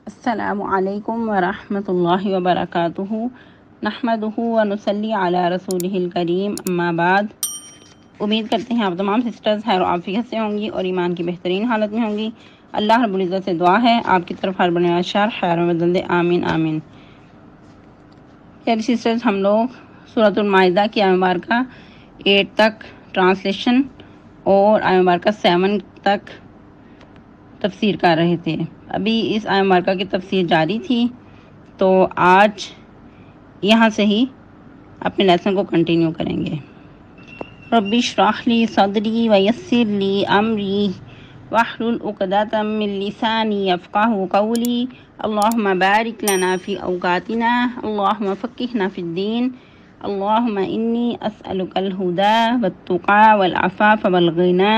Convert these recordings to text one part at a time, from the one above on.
السلام علیکم ورحمۃ اللہ وبرکاتہ نحمدہ ونصلی علی رسولہ الکریم اما بعد۔ امید کرتے ہیں آپ تمام سسٹرز خیر و عافیت سے ہوں گی اور ایمان کی بہترین حالت میں ہوں گی۔ اللہ رب العزت سے دعا ہے آپ کی طرف ہر بنیاد شر خیر و بدل دے، آمین آمین۔ پیاری سسٹرز، ہم لوگ سورۃ المائدہ کی آیہ مبارکہ 8 تک ٹرانسلیشن اور آیہ مبارکہ 7 تک تفسیر کر رہے تھے۔ ابھی اس آیہ مبارکہ کی تفسیر جاری تھی، تو آج یہاں سے ہی اپنے لیسن کو کنٹینیو کریں گے۔ رب اشرح لی صدری ویسر لی امری واحلل عقدۃ من لسانی یفقہوا قولی اللہم بارک لنا فی اوقاتنا اللہم فقہنا فی الدین اللہم انی اسألک الہدی والتقی والعفاف والغنی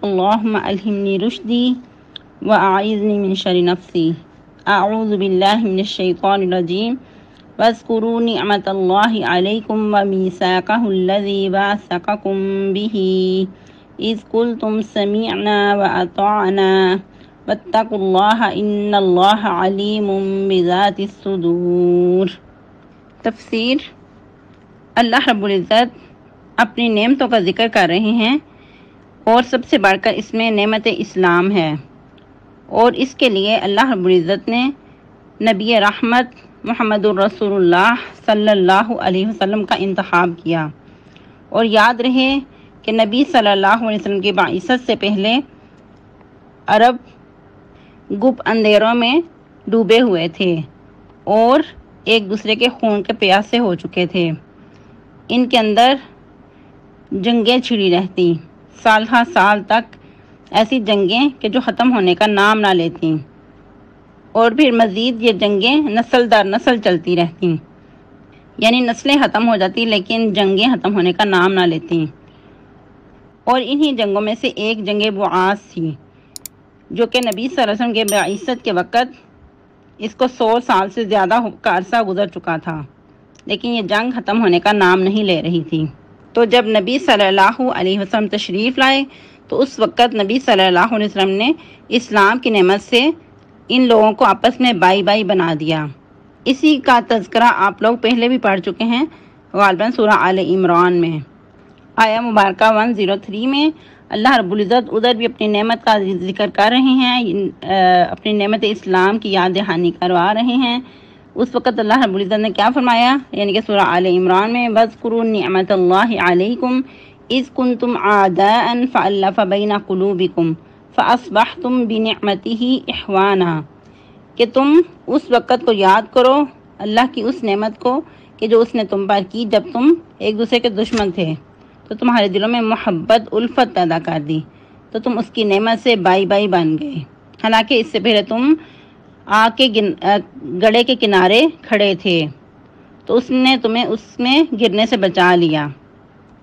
اللہم الہمنی رشدی وأعذنی من شر نفسی اعوذ باللہ من الشیطان الرجیم واذکروا نعمت اللہ علیکم ومیثاقہ الذی واثقکم بہ اذ قلتم سمعنا وأطعنا واتقوا اللہ ان اللہ علیم بذات الصدور۔ تفسیر۔ اللہ رب العزت اپنی نعمتوں کا ذکر کر رہے ہیں اور سب سے بڑھ کر اس میں نعمت اسلام ہے، اور اس کے لیے اللہ رب العزت نے نبی رحمت محمد الرسول اللہ صلی اللہ علیہ وسلم کا انتخاب کیا۔ اور یاد رہے کہ نبی صلی اللہ علیہ وسلم کی بعثت سے پہلے عرب گپ اندھیروں میں ڈوبے ہوئے تھے اور ایک دوسرے کے خون کے پیاسے ہو چکے تھے۔ ان کے اندر جنگیں چھڑی رہتی، سال ہر سال تک ایسی جنگیں کہ جو ختم ہونے کا نام نہ لیتیں، اور پھر مزید یہ جنگیں نسل در نسل چلتی رہتی، یعنی نسلیں ختم ہو جاتی لیکن جنگیں ختم ہونے کا نام نہ لیتی۔ اور انہی جنگوں میں سے ایک جنگ بعاث تھی، جو کہ نبی صلی اللہ علیہ وسلم کے بعثت کے وقت اس کو 100 سال سے زیادہ کا عرصہ گزر چکا تھا، لیکن یہ جنگ ختم ہونے کا نام نہیں لے رہی تھی۔ تو جب نبی صلی اللہ علیہ وسلم تشریف لائے تو اس وقت نبی صلی اللہ علیہ وسلم نے اسلام کی نعمت سے ان لوگوں کو آپس میں بائی بائی بنا دیا۔ اسی کا تذکرہ آپ لوگ پہلے بھی پڑھ چکے ہیں، غالباً سورہ آل عمران میں آیہ مبارکہ 103 میں اللہ رب العزت ادھر بھی اپنی نعمت کا ذکر کر رہے ہیں، اپنی نعمت اسلام کی یاد دہانی کروا رہے ہیں۔ اس وقت اللہ رب العزت نے کیا فرمایا، یعنی کہ سورہ آل عمران میں وَاذْكُرُوا نِعْمَةَ اللَّهِ عَلَيْكُمْ اذ كنتم اعداء فألف بین قلوبکم فاصبحتم بنعمته اخوانا، کہ تم اس وقت کو یاد کرو، اللہ کی اس نعمت کو کہ جو اس نے تم پر کی جب تم ایک دوسرے کے دشمن تھے، تو تمہارے دلوں میں محبت الفت پیدا کر دی، تو تم اس کی نعمت سے بائی بائی بن گئے، حالانکہ اس سے پہلے تم آگ کے گڑھے کے کنارے کھڑے تھے، تو اس نے تمہیں اس میں گرنے سے بچا لیا۔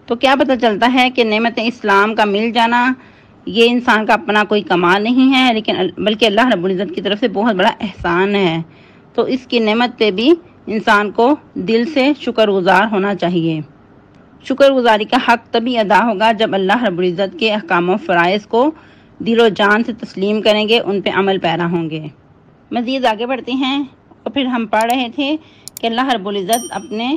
تو کیا پتہ چلتا ہے کہ نعمت اسلام کا مل جانا یہ انسان کا اپنا کوئی کمال نہیں ہے، لیکن بلکہ اللہ رب العزت کی طرف سے بہت بڑا احسان ہے۔ تو اس کی نعمت پہ بھی انسان کو دل سے شکر گزار ہونا چاہیے۔ شکر گزاری کا حق تبھی ادا ہوگا جب اللہ رب العزت کے احکام و فرائض کو دل و جان سے تسلیم کریں گے، ان پہ عمل پیرا ہوں گے۔ مزید آگے بڑھتے ہیں، اور پھر ہم پڑھ رہے تھے کہ اللہ رب العزت اپنے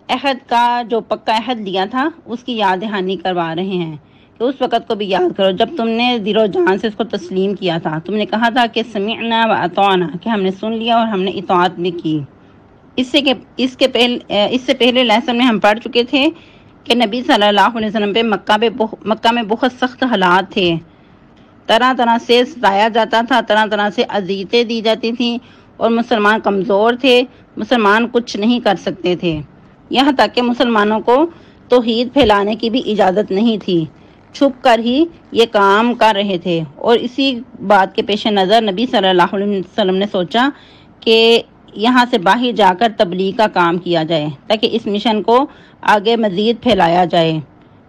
عہد کا جو پکا عہد لیا تھا اس کی یاد دہانی کروا رہے ہیں کہ اس وقت کو بھی یاد کرو جب تم نے دل و جان سے اس کو تسلیم کیا تھا، تم نے کہا تھا کہ سمعنا و اطعنا، کہ ہم نے سن لیا اور ہم نے اطاعت بھی کی۔ اس سے پہلے لیسن میں ہم پڑھ چکے تھے کہ نبی صلی اللہ علیہ وسلم پہ مکہ میں بہت سخت حالات تھے، طرح طرح سے ستایا جاتا تھا، طرح طرح سے اذیتیں دی جاتی تھیں، اور مسلمان کمزور تھے، مسلمان کچھ نہیں کر سکتے تھے، یہاں تک کہ مسلمانوں کو توحید پھیلانے کی بھی اجازت نہیں تھی، چھپ کر ہی یہ کام کر رہے تھے۔ اور اسی بات کے پیش نظر نبی صلی اللہ علیہ وسلم نے سوچا کہ یہاں سے باہر جا کر تبلیغ کا کام کیا جائے تاکہ اس مشن کو آگے مزید پھیلایا جائے،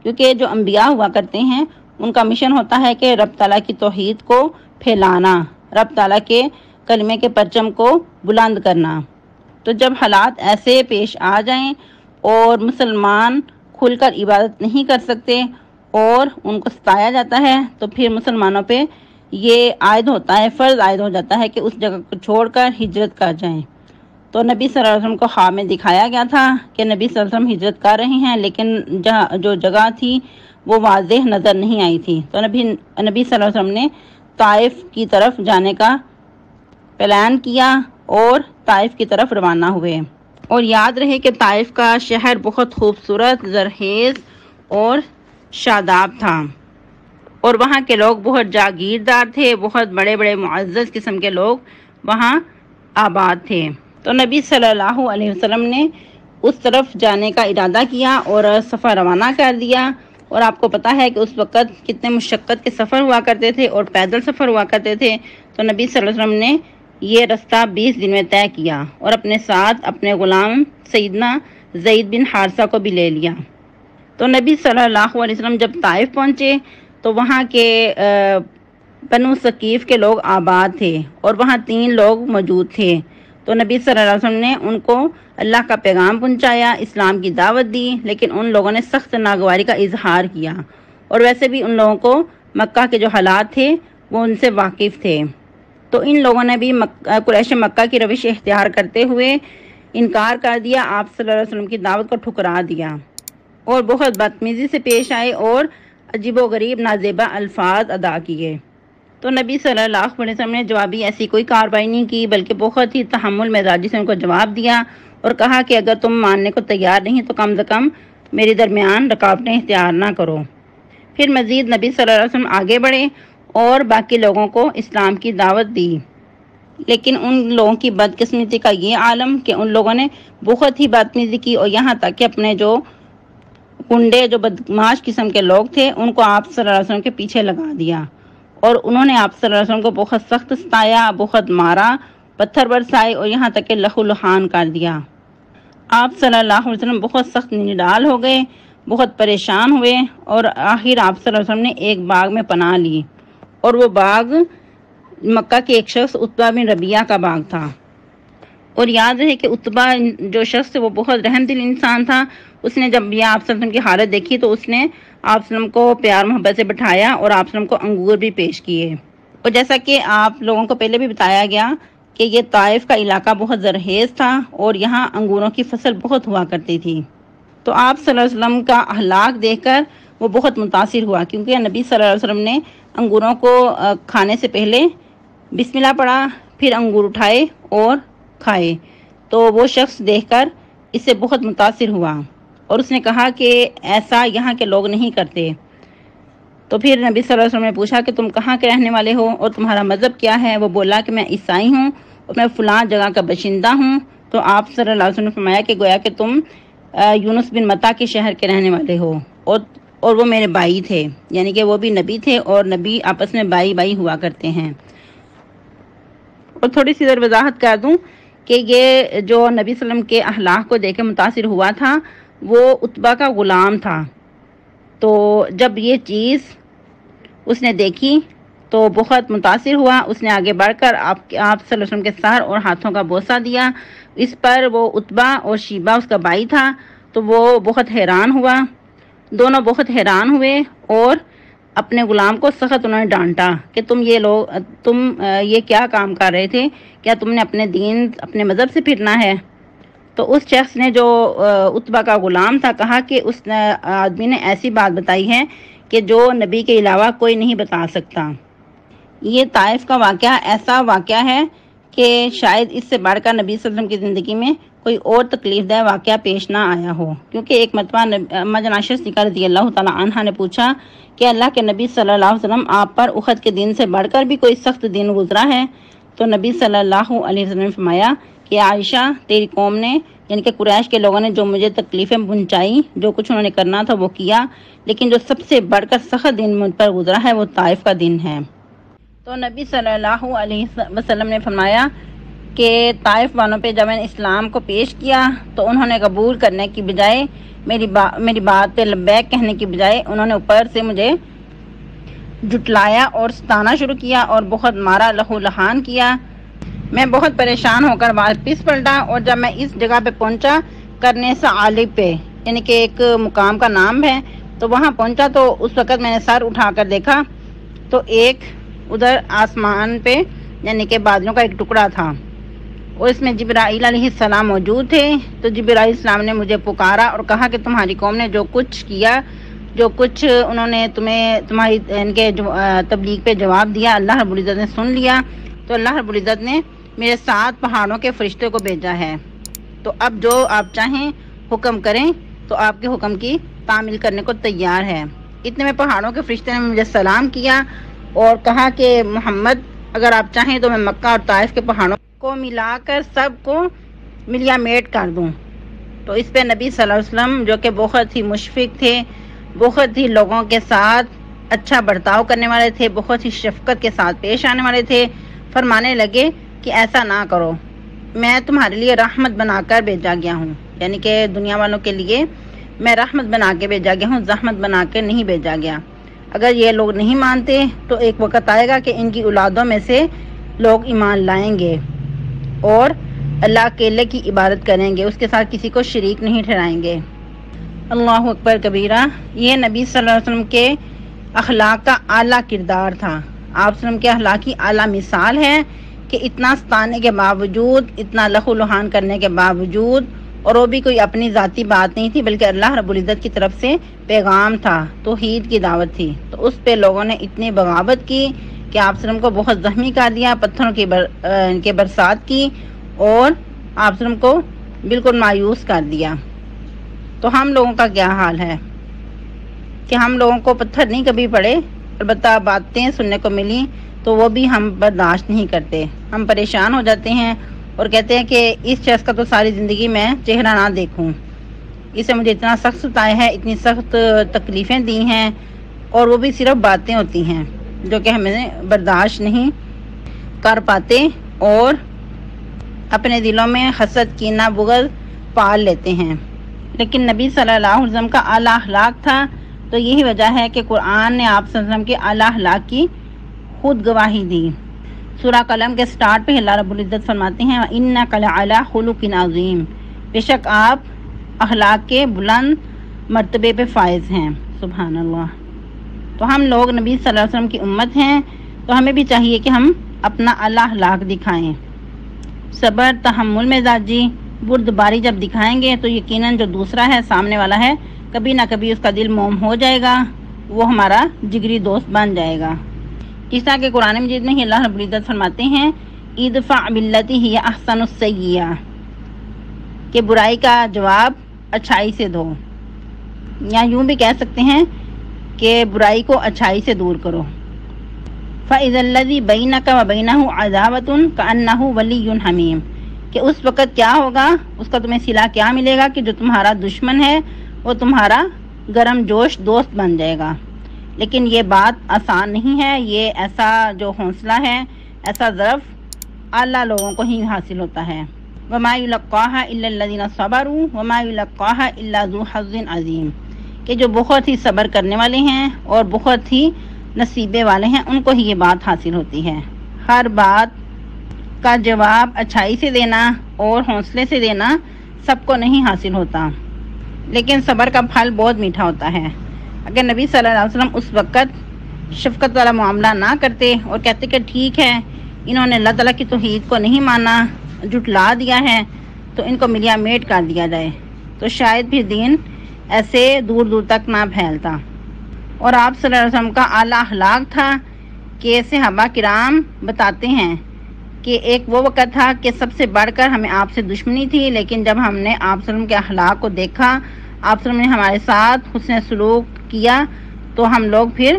کیونکہ جو انبیاء ہوا کرتے ہیں ان کا مشن ہوتا ہے کہ رب تعالیٰ کی توحید کو پھیلانا، رب تعالیٰ کے کلمے کے پرچم کو بلند کرنا۔ تو جب حالات ایسے پیش آ جائیں اور مسلمان کھل کر عبادت نہیں کر سکتے اور ان کو ستایا جاتا ہے، تو پھر مسلمانوں پہ یہ عائد ہوتا ہے، فرض عائد ہو جاتا ہے کہ اس جگہ کو چھوڑ کر ہجرت کر جائیں۔ تو نبی صلی اللہ علیہ وسلم کو خواب میں دکھایا گیا تھا کہ نبی صلی اللہ علیہ وسلم ہجرت کر رہے ہیں، لیکن جو جگہ تھی وہ واضح نظر نہیں آئی تھی۔ تو نبی صلی اللہ علیہ وسلم نے طائف کی طرف جانے کا پلان کیا اور طائف کی طرف روانہ ہوئے۔ اور یاد رہے کہ طائف کا شہر بہت خوبصورت، زرخیز اور شاداب تھا، اور وہاں کے لوگ بہت جاگیردار تھے، بہت بڑے بڑے معزز قسم کے لوگ وہاں آباد تھے۔ تو نبی صلی اللہ علیہ وسلم نے اس طرف جانے کا ارادہ کیا اور سفر روانہ کر دیا۔ اور آپ کو پتہ ہے کہ اس وقت کتنے مشقت کے سفر ہوا کرتے تھے اور پیدل سفر ہوا کرتے تھے۔ تو نبی صلی اللہ علیہ وسلم نے یہ رستہ 20 دن میں طے کیا اور اپنے ساتھ اپنے غلام سیدنا زید بن حارثہ کو بھی لے لیا۔ تو نبی صلی اللہ علیہ وسلم جب طائف پہنچے تو وہاں کے بنو ثقیف کے لوگ آباد تھے اور وہاں 3 لوگ موجود تھے۔ تو نبی صلی اللہ علیہ وسلم نے ان کو اللہ کا پیغام پہنچایا، اسلام کی دعوت دی، لیکن ان لوگوں نے سخت ناگواری کا اظہار کیا، اور ویسے بھی ان لوگوں کو مکہ کے جو حالات تھے وہ ان سے واقف تھے۔ تو ان لوگوں نے بھی قریش مکہ کی روش اختیار کرتے ہوئے انکار کر دیا، آپ صلی اللہ علیہ وسلم کی دعوت کو ٹھکرا دیا اور بہت بدتمیزی سے پیش آئے اور عجیب و غریب نازیبا الفاظ ادا کیے۔ تو نبی صلی اللہ علیہ وسلم نے جوابی ایسی کوئی کارروائی نہیں کی، بلکہ بہت ہی تحمل مزاجی سے ان کو جواب دیا اور کہا کہ اگر تم ماننے کو تیار نہیں تو کم سے کم میرے درمیان رکاوٹیں اختیار نہ کرو۔ پھر مزید نبی صلی اللہ علیہ وسلم آگے بڑھے اور باقی لوگوں کو اسلام کی دعوت دی، لیکن ان لوگوں کی بدقسمتی کا یہ عالم کہ ان لوگوں نے بہت ہی بدتمیزی کی، اور یہاں تک کہ اپنے جو گنڈے، جو بدمعاش قسم کے لوگ تھے، ان کو آپ صلی اللہ علیہ وسلم کے پیچھے لگا دیا، اور انہوں نے آپ صلی اللہ علیہ وسلم کو بہت سخت ستایا، بہت مارا، پتھر برسائے اور یہاں تک کہ لہو لہان کر دیا۔ آپ صلی اللہ علیہ وسلم بہت سخت نڈال ہو گئے، بہت پریشان ہوئے، اور آخر آپ صلی اللہ علیہ وسلم نے ایک باغ میں پناہ لی، اور وہ باغ مکہ کے ایک شخص عتبہ بن ربیعہ کا باغ تھا۔ اور یاد رہے کہ عتبہ جو شخص وہ بہت رحم دل انسان تھا، اس نے جب یہ آپ صلی اللہ علیہ وسلم کی حالت دیکھی تو اس نے آپ صلی اللہ علیہ وسلم کو پیار محبت سے بٹھایا اور آپ صلی اللہ علیہ وسلم کو انگور بھی پیش کیے۔ اور جیسا کہ آپ لوگوں کو پہلے بھی بتایا گیا کہ یہ طائف کا علاقہ بہت زرخیز تھا اور یہاں انگوروں کی فصل بہت ہوا کرتی تھی۔ تو آپ صلی اللہ علیہ وسلم کا اخلاق دیکھ کر وہ بہت متاثر ہوا، کیونکہ نبی صلی اللہ علیہ وسلم نے انگوروں کو کھانے سے پہلے بسم اللہ پڑھا، پھر انگور اٹھائے اور کھائے۔ تو وہ شخص دیکھ کر اس سے بہت متاثر ہوا اور اس نے کہا کہ ایسا یہاں کے لوگ نہیں کرتے۔ تو پھر نبی صلی اللہ علیہ وسلم نے پوچھا کہ تم کہاں کے رہنے والے ہو اور تمہارا مذہب کیا ہے؟ وہ بولا کہ میں عیسائی ہوں اور میں فلاں جگہ کا باشندہ ہوں۔ تو آپ صلی اللہ علیہ وسلم نے فرمایا کہ گویا کہ تم یونس بن متا کے شہر کے رہنے والے ہو، اور وہ میرے بھائی تھے، یعنی کہ وہ بھی نبی تھے اور نبی آپس میں بھائی بھائی ہوا کرتے ہیں۔ اور تھوڑی سی وضاحت کر دوں کہ یہ جو نبی صلی اللہ علیہ وسلم کے اخلاق کو دیکھ کے متاثر ہوا تھا وہ عتبہ کا غلام تھا۔ تو جب یہ چیز اس نے دیکھی تو بہت متاثر ہوا، اس نے آگے بڑھ کر آپ صلی اللہ علیہ وسلم کے سر اور ہاتھوں کا بوسہ دیا۔ اس پر وہ عتبہ اور شیبہ اس کا بھائی تھا تو وہ بہت حیران ہوا، دونوں بہت حیران ہوئے اور اپنے غلام کو سخت انہوں نے ڈانٹا کہ تم یہ کیا کام کر رہے تھے، کیا تم نے اپنے دین اپنے مذہب سے پھرنا ہے؟ تو اس شخص نے جو عتبہ کا غلام تھا کہا کہ اس آدمی نے ایسی بات بتائی ہے کہ جو نبی کے علاوہ کوئی نہیں بتا سکتا۔ یہ طائف کا واقعہ ایسا واقعہ ہے کہ شاید اس سے بڑھ کر نبی صلی اللہ علیہ وسلم کی زندگی میں کوئی اور تکلیف دہ واقعہ پیش نہ آیا ہو، کیونکہ ایک مرتبہ اماں جان عائشہ صدیقہ رضی اللہ تعالی عنہا نے پوچھا کہ اللہ کے نبی صلی اللہ علیہ وسلم آپ پر احد کے دن سے بڑھ کر بھی کوئی سخت دن گزرا ہے؟ تو نبی صلی اللہ علیہ وسلم نے فرمایا کہ عائشہ تیری قوم نے یعنی کہ قریش کے لوگوں نے جو مجھے تکلیفیں پہنچائی، جو کچھ انہوں نے کرنا تھا وہ کیا، لیکن جو سب سے بڑھ کر سخت دن مجھ پر گزرا ہے وہ طائف کا دن ہے۔ تو نبی صلی اللہ علیہ وسلم نے فرمایا کہ طائف والوں پہ جب میں نے اسلام کو پیش کیا تو انہوں نے قبول کرنے کی بجائے میری بات پہ لبیک کہنے کی بجائے انہوں نے اوپر سے مجھے جھٹلایا اور ستانا شروع کیا اور بہت مارا، لہو لہان کیا۔ میں بہت پریشان ہو کر واپس پلٹا اور جب میں اس جگہ پہ پہنچا کرنے ثعالب پہ، یعنی کہ ایک مقام کا نام ہے، تو وہاں پہنچا تو اس وقت میں نے سر اٹھا کر دیکھا تو ایک ادھر آسمان پہ یعنی کہ بادلوں کا ایک ٹکڑا تھا اور اس میں جبرائیل علیہ السلام موجود تھے۔ تو جبرائیل علیہ السلام نے مجھے پکارا اور کہا کہ تمہاری قوم نے جو کچھ کیا، جو کچھ انہوں نے تمہاری ان کے تبلیغ پہ جواب دیا، اللہ رب العزت نے سن لیا۔ تو اللہ رب العزت نے میرے 7 پہاڑوں کے فرشتے کو بھیجا ہے، تو اب جو آپ چاہیں حکم کریں تو آپ کے حکم کی تعمیل کرنے کو تیار ہے۔ اتنے میں پہاڑوں کے فرشتے نے مجھے سلام کیا اور کہا کہ محمد اگر آپ چاہیں تو میں مکہ اور طائف کے پہاڑوں کو ملا کر سب کو ملیا میٹ کر دوں۔ تو اس پہ نبی صلی اللہ علیہ وسلم جو کہ بہت ہی مشفق تھے، بہت ہی لوگوں کے ساتھ اچھا برتاؤ کرنے والے تھے، بہت ہی شفقت کے ساتھ پیش آنے والے تھے، فرمانے لگے کہ ایسا نہ کرو، میں تمہارے لیے رحمت بنا کر بھیجا گیا ہوں، یعنی کہ دنیا والوں کے لیے میں رحمت بنا کے بھیجا گیا ہوں، زحمت بنا کے نہیں بھیجا گیا۔ اگر یہ لوگ نہیں مانتے تو ایک وقت آئے گا کہ ان کی اولادوں میں سے لوگ ایمان لائیں گے اور اللہ اکیلے کی عبادت کریں گے، اس کے ساتھ کسی کو شریک نہیں ٹھہرائیں گے۔ اللہ اکبر کبیرہ۔ یہ نبی صلی اللہ علیہ وسلم کے اخلاق کا اعلیٰ کردار تھا۔ آپ صلی اللہ علیہ وسلم کے اخلاق کی اعلیٰ مثال ہے کہ اتنا ستانے کے باوجود، اتنا لہو لہان کرنے کے باوجود، اور وہ بھی کوئی اپنی ذاتی بات نہیں تھی بلکہ اللہ رب العزت کی طرف سے پیغام تھا، توحید کی دعوت تھی، تو اس پہ لوگوں نے اتنی بغاوت کی کہ آپ صلی اللہ علیہ وسلم کو بہت زخمی کر دیا، پتھروں کی برسات کی اور آپ صلی اللہ علیہ وسلم کو بالکل مایوس کر دیا۔ تو ہم لوگوں کا کیا حال ہے کہ ہم لوگوں کو پتھر نہیں کبھی پڑے، البتہ باتیں سننے کو ملی تو وہ بھی ہم برداشت نہیں کرتے، ہم پریشان ہو جاتے ہیں اور کہتے ہیں کہ اس شخص کا تو ساری زندگی میں چہرہ نہ دیکھوں، اسے مجھے اتنا سخت ستایا ہے، اتنی سخت تکلیفیں دی ہیں، اور وہ بھی صرف باتیں ہوتی ہیں جو کہ ہمیں برداشت نہیں کر پاتے اور اپنے دلوں میں حسد، کینہ، بغض پال لیتے ہیں۔ لیکن نبی صلی اللہ علیہ وسلم کا اعلیٰ اخلاق تھا، تو یہی وجہ ہے کہ قرآن نے آپ صلی اللہ علیہ وسلم کے اعلیٰ اخلاق کی خود گواہی دی۔ سورہ قلم کے سٹارٹ پہ اللہ رب العزت فرماتے ہیں وَإِنَّكَ لَعَلَىٰ خُلُقٍ عَظِيمٍ، بے شک آپ اخلاق کے بلند مرتبے پہ فائز ہیں۔ سبحان اللہ۔ تو ہم لوگ نبی صلی اللہ علیہ وسلم کی امت ہیں، تو ہمیں بھی چاہیے کہ ہم اپنا اعلیٰ اخلاق دکھائیں۔ صبر، تحمل مزاجی، بردباری جب دکھائیں گے تو یقیناً جو دوسرا ہے، سامنے والا ہے، کبھی نہ کبھی اس کا دل موم ہو جائے گا، وہ ہمارا جگری دوست بن جائے گا۔ اس طرح کہ قرآن مجید میں ہی اللہ رب العزت فرماتے ہیں ادفع باللتی ہی احسن السیئہ، کہ برائی کا جواب اچھائی سے دو، یا یوں بھی کہہ سکتے ہیں کہ برائی کو اچھائی سے دور کرو۔ فَإِذَا الَّذِي بَيْنَكَ وَبَيْنَهُ عَدَاوَةٌ كَأَنَّهُ وَلِيٌّ حَمِيمٌ، کہ اس وقت کیا ہوگا، اس کا تمہیں صلہ کیا ملے گا کہ جو تمہارا دشمن ہے وہ تمہارا گرم جوش دوست بن جائے گا۔ لیکن یہ بات آسان نہیں ہے، یہ ایسا جو حوصلہ ہے، ایسا ظرف اعلیٰ لوگوں کو ہی حاصل ہوتا ہے۔ وَمَا يُلَقَّاهَا إِلَّا الَّذِينَ صَبَرُوا وَمَا يُلَقَّاهَا إِلَّا ذُو حَظٍّ عَظِيمٍ، کہ جو بہت ہی صبر کرنے والے ہیں اور بہت ہی نصیبے والے ہیں، ان کو ہی یہ بات حاصل ہوتی ہے۔ ہر بات کا جواب اچھائی سے دینا اور حوصلے سے دینا سب کو نہیں حاصل ہوتا، لیکن صبر کا پھل بہت میٹھا ہوتا ہے۔ اگر نبی صلی اللہ علیہ وسلم اس وقت شفقت والا معاملہ نہ کرتے اور کہتے کہ ٹھیک ہے انہوں نے اللہ تعالیٰ کی توحید کو نہیں مانا، جھٹلا دیا ہے، تو ان کو ملیا میٹ کر دیا جائے، تو شاید بھی دین ایسے دور دور تک نہ پھیلتا۔ اور آپ صلی اللہ علیہ وسلم کا اعلیٰ اخلاق تھا کہ صحابہ کرام بتاتے ہیں کہ ایک وہ وقت تھا کہ سب سے بڑھ کر ہمیں آپ سے دشمنی تھی، لیکن جب ہم نے آپ صلی اللہ علیہ وسلم کے اخلاق کو دیکھا، آپ صلی اللہ علیہ وسلم نے ہمارے ساتھ حسن سلوک کیا، تو ہم لوگ پھر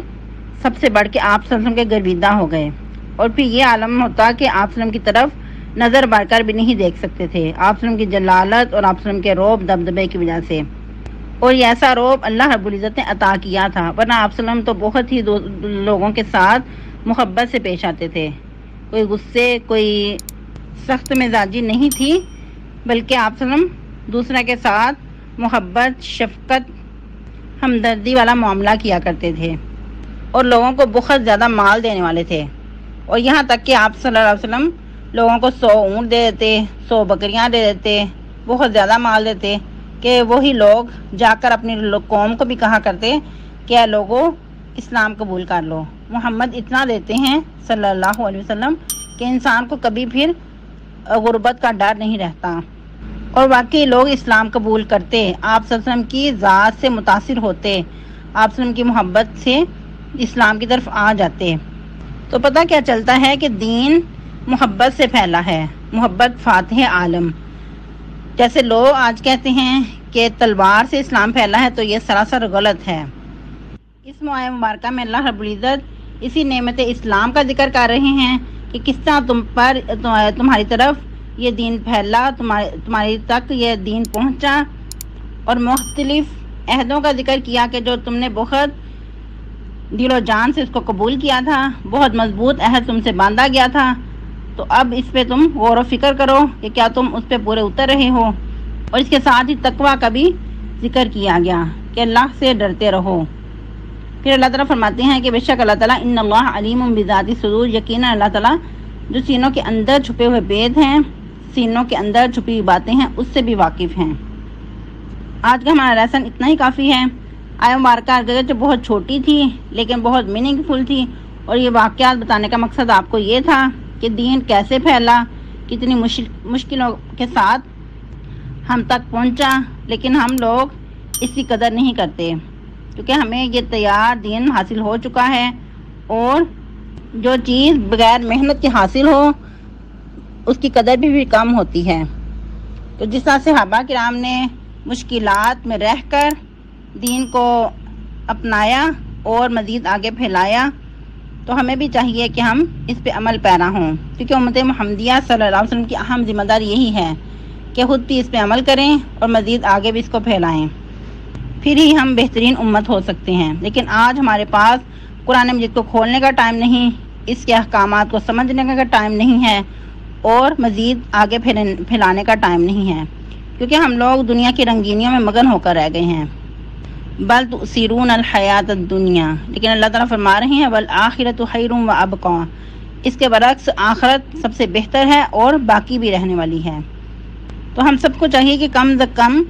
سب سے بڑھ کے آپ صلی اللہ علیہ وسلم کے گرویدہ ہو گئے، اور پھر یہ عالم ہوتا کہ آپ صلی اللہ علیہ وسلم کی طرف نظر بڑھ کر بھی نہیں دیکھ سکتے تھے، آپ صلی اللہ علیہ وسلم کی جلالت اور آپ صلی اللہ علیہ وسلم کے روب دبدبے کی وجہ سے۔ اور یہ ایسا روب اللہ رب العزت نے عطا کیا تھا، ورنہ آپ صلی اللہ علیہ وسلم تو بہت ہی لوگوں کے ساتھ محبت سے پیش آتے تھے، کوئی غصے، کوئی سخت مزاجی نہیں تھی، بلکہ آپ صلی اللہ علیہ وسلم دوسرے کے ساتھ محبت، شفقت، ہمدردی والا معاملہ کیا کرتے تھے، اور لوگوں کو بہت زیادہ مال دینے والے تھے، اور یہاں تک کہ آپ صلی اللہ علیہ وسلم لوگوں کو 100 اونٹ دے دیتے، 100 بکریاں دے دیتے، بہت زیادہ مال دیتے، کہ وہی لوگ جا کر اپنی قوم کو بھی کہا کرتے کہ اے لوگو اسلام قبول کر لو، محمد اتنا دیتے ہیں صلی اللہ علیہ وسلم کہ انسان کو کبھی پھر غربت کا ڈر نہیں رہتا، اور واقعی لوگ اسلام قبول کرتے، آپ صلی اللہ علیہ وسلم کی ذات سے متاثر ہوتے، آپ صلی اللہ علیہ وسلم کی محبت سے اسلام کی طرف آ جاتے۔ تو پتہ کیا چلتا ہے کہ دین محبت سے پھیلا ہے، محبت فاتح عالم۔ جیسے لوگ آج کہتے ہیں کہ تلوار سے اسلام پھیلا ہے، تو یہ سراسر غلط ہے۔ اس ماہ مبارکہ میں اللہ رب العزت اسی نعمت اسلام کا ذکر کر رہے ہیں کہ کس طرح تمہاری طرف یہ دین پھیلا، تمہاری تک یہ دین پہنچا، اور مختلف عہدوں کا ذکر کیا کہ جو تم نے بہت دل و جان سے اس کو قبول کیا تھا، بہت مضبوط عہد تم سے باندھا گیا تھا، تو اب اس پہ تم غور و فکر کرو کہ کیا تم اس پہ پورے اتر رہے ہو۔ اور اس کے ساتھ ہی تقویٰ کا بھی ذکر کیا گیا کہ اللہ سے ڈرتے رہو۔ پھر اللہ تعالیٰ فرماتے ہیں کہ بے شک اللہ تعالیٰ ان اللہ علیم بذات الصدور، یقینا اللہ تعالیٰ جو سینوں کے اندر چھپے ہوئے بید ہیں، سینوں کے اندر چھپی ہوئی باتیں ہیں، اس سے بھی واقف ہیں۔ آج کا ہمارا لیسن اتنا ہی کافی ہے۔ آیت مبارکہ اگرچہ بہت چھوٹی تھی لیکن بہت میننگ فل تھی، اور یہ واقعات بتانے کا مقصد آپ کو یہ تھا کہ دین کیسے پھیلا، کتنی مشکلوں کے ساتھ ہم تک پہنچا، لیکن ہم لوگ اس کی قدر نہیں کرتے کیونکہ ہمیں یہ تیار دین حاصل ہو چکا ہے، اور جو چیز بغیر محنت کے حاصل ہو اس کی قدر بھی کم ہوتی ہے۔ تو جس طرح صحابہ کرام نے مشکلات میں رہ کر دین کو اپنایا اور مزید آگے پھیلایا، تو ہمیں بھی چاہیے کہ ہم اس پہ عمل پیرا ہوں، کیونکہ امت محمدیہ صلی اللہ علیہ وسلم کی اہم ذمہ داری یہی ہے کہ خود بھی اس پہ عمل کریں اور مزید آگے بھی اس کو پھیلائیں، پھر ہی ہم بہترین امت ہو سکتے ہیں۔ لیکن آج ہمارے پاس قرآن مجید کو کھولنے کا ٹائم نہیں، اس کے احکامات کو سمجھنے کا ٹائم نہیں ہے، اور مزید آگے پھیلانے کا ٹائم نہیں ہے، کیونکہ ہم لوگ دنیا کی رنگینیوں میں مگن ہو کر رہ گئے ہیں۔ بل تؤثرون الحیات الدنیا، لیکن اللہ تعالیٰ فرما رہے ہیں والآخرۃ خیر وابقی، اس کے برعکس آخرت سب سے بہتر ہے اور باقی بھی رہنے والی ہے۔ تو ہم سب کو چاہیے کہ کم از کم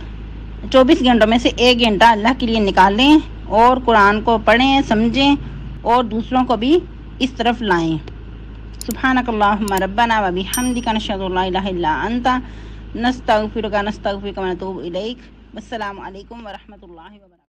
24 گھنٹوں میں سے 1 گھنٹہ اللہ کے لیے نکالیں اور قرآن کو پڑھیں، سمجھیں اور دوسروں کو بھی اس طرف لائیں۔ سبحانک اللہم ربنا وبحمدک نشہد ان لا الہ الا انت نستغفرک ونتوب الیک۔ والسلام علیکم ورحمۃ اللہ وبرکاتہ۔